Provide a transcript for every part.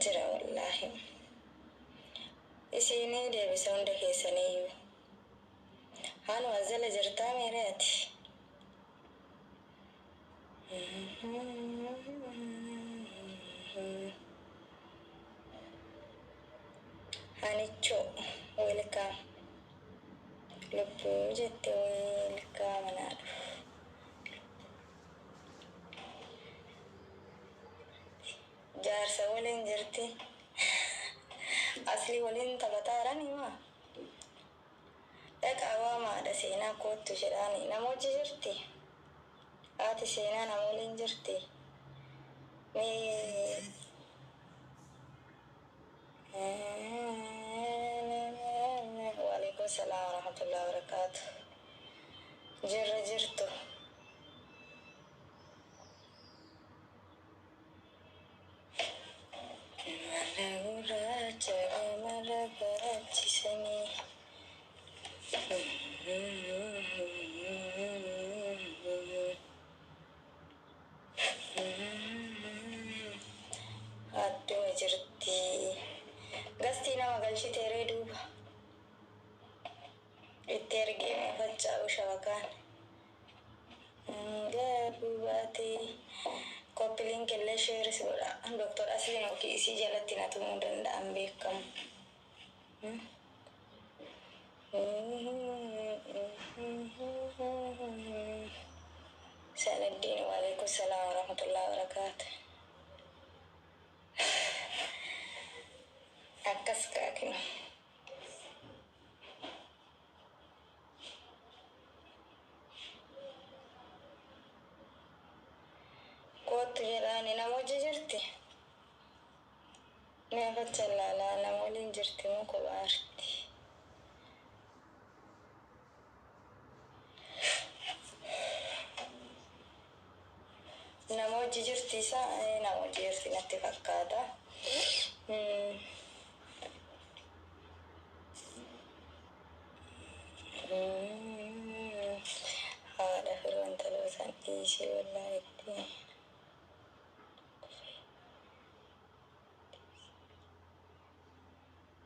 jira wallaahi isinii deebisa hunda keessaniyyuu haanu azala jirtaa meereeti hanicho welcome lubbuu jette welcome naadhu jaarsa waliin jirti asli waliin taphataaran himaa dhaqaawaa maadha seenaa koottu jedhaani namoota jirti haati seenaa nama waliin jirti mee waalaikum salaam warahmatullahi wabarakatuh jirra jirtu adduma jirti gastii nama galchitee reeduuba itti ergeeme faccaa'u shabakaan gaafuu baatee koppiliin killee sheeris godha doktor asliin okii isii jalatti na tumuu danda'an beekamu sanaddiin waalaikum salaam warahmatullahi wabarakatuh akkas kaakina kootu jedhaani namoota jirti neefacha laalaa nama waliin jirti moo kophaarti namoota jirti isaa namoota jirti natti fakkaata haadha firoon talootaan dhiisii wallaahi itti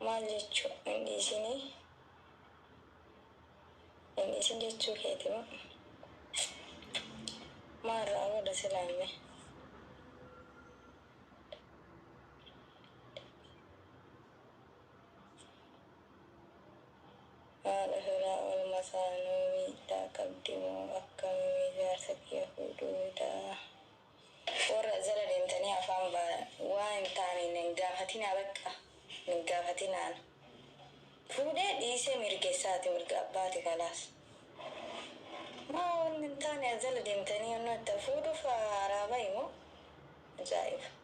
maal jechuu indiisin jechuu keetimu maarraa godha silaame haadha firaa olmasaanuu miidhaa qabdimoo akkamii jaarsa kiyya fuudhuudhaa warra zala deemtanii afaan waan hin taane hin gaafatinaa bakka hin gaafatinaan fuudhee dhiisee mirgeessaati mirga abbaati kalaas maa wanni hin taane zala deemtanii yonnoo itti fuudhuuf haaraa bahimoo ajaa'iba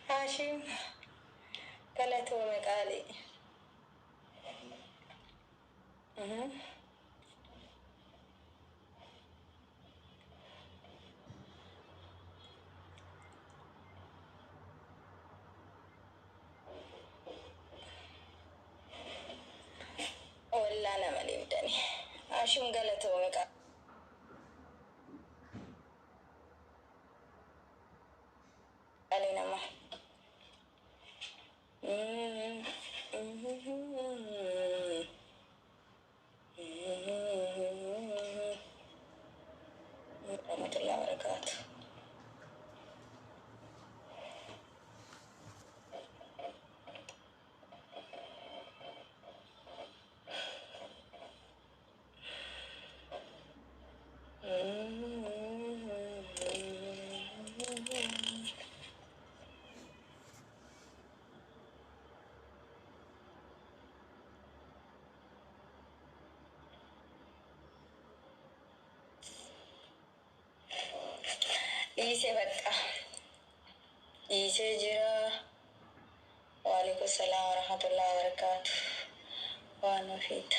haashiim galatoome qaalii والله أنا مالي بدني عشان قالت أمك علينا ما رحمة الله وبركاته إيسي بقى إيسي جرا وعليكم السلام ورحمة الله وبركاته وأنا فيت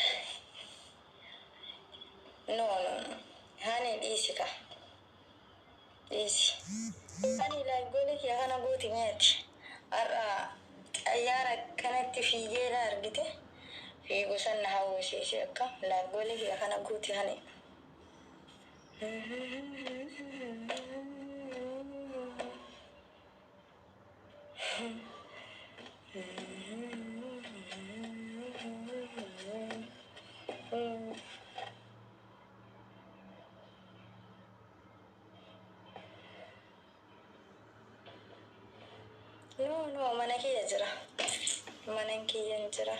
نو هاني إيسي كا إيسي هاني لا يقولك يا هانا قوتي ميت أرى أيارة كانت في جيلة أرقته في قسن هاو شيشي أكا لا يقولك يا هانا قوتي هاني No, mana kiyya jira. Manan kiyyan jira.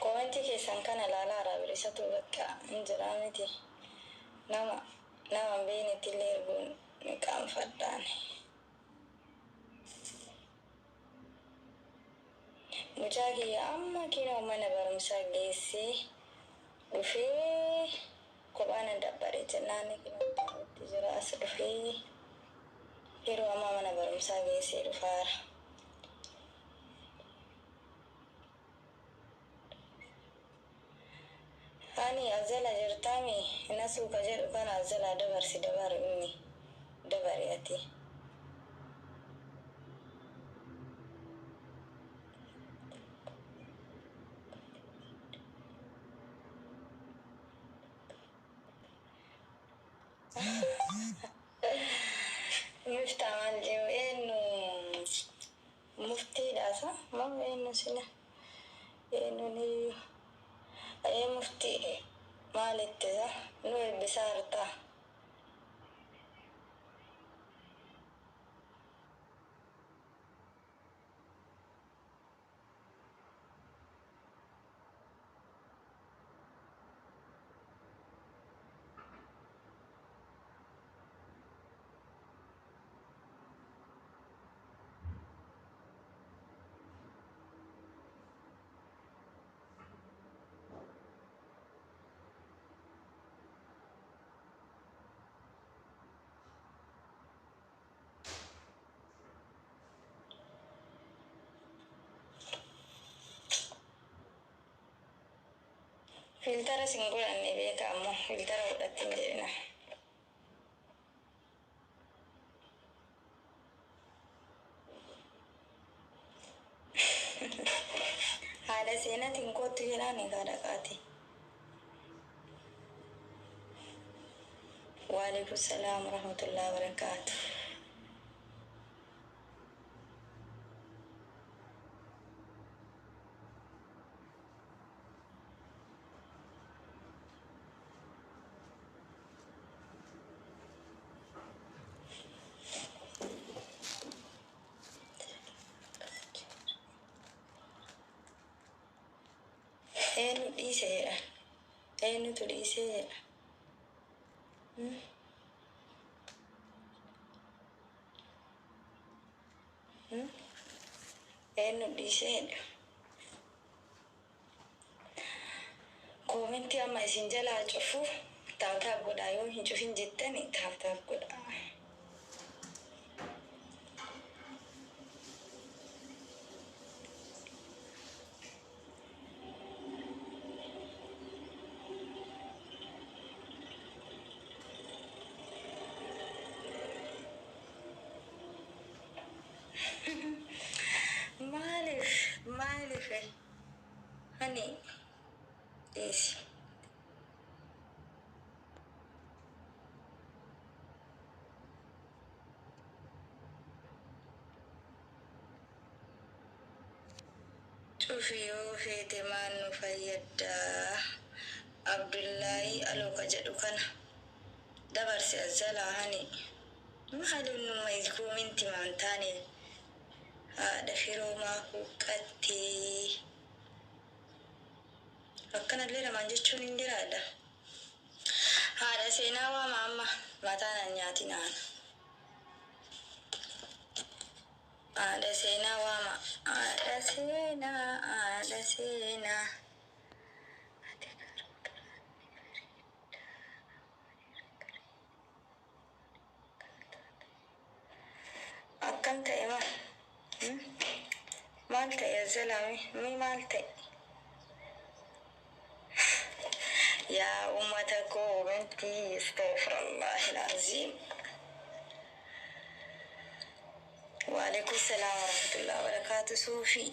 Kowanti keessan kana laalaara bilisatu bakka hin jira miti. Nama beenitti illee erguun ni qaanfadhaan. Mucaa kiyya amma kinoo mana barumsaa geessee dhufee kophaan dabbare jennaan itti jira as dhufee yeroo ammaa mana barumsaa geessee dhufaara. Ani azala jirtami nasu ka jedhu kana azala dabarsi dabar inni dabari ati. Miftaa maal jiru eenyu muftiidhaasa moo eenyu sila eenyu ni muftii maalittisa nu eebbisaa hartaa. Filtara singgulan ni beeka ammoo filtara godhatti hin jedhina. Haadha seenaatiin kootu jedhaan egaa dhaqaati. Waalaikum salaam warahmatullahi wabarakatuh. Eenyu dhiiseedha? Eenyutu dhiiseedha? Eenyu dhiiseedha? Koomentii amma isin jalaa cufu taabtaab godhaa yoo hin cufin jettani taabtaab godhaa. Maaliif hani dhiisi. Cufi yoo feete maan nu fayyaddaa. Abdullaahi alooka jedhu kana dabarsi azalaa hani maalin numa koominti maan taane haadha firoomaa huqqattee akkanallee namaan jechuun hin jiraadha. Haadha seenaa waama amma mataan an nyaatinaan. Haadha seenaa waama haadha seenaa. Akkam ta'e maal ta'e azalaami mi maal ta'e. يا أمتكم بنتي استغفر الله العظيم. وعليكم السلام ورحمة الله وبركاته. صوفي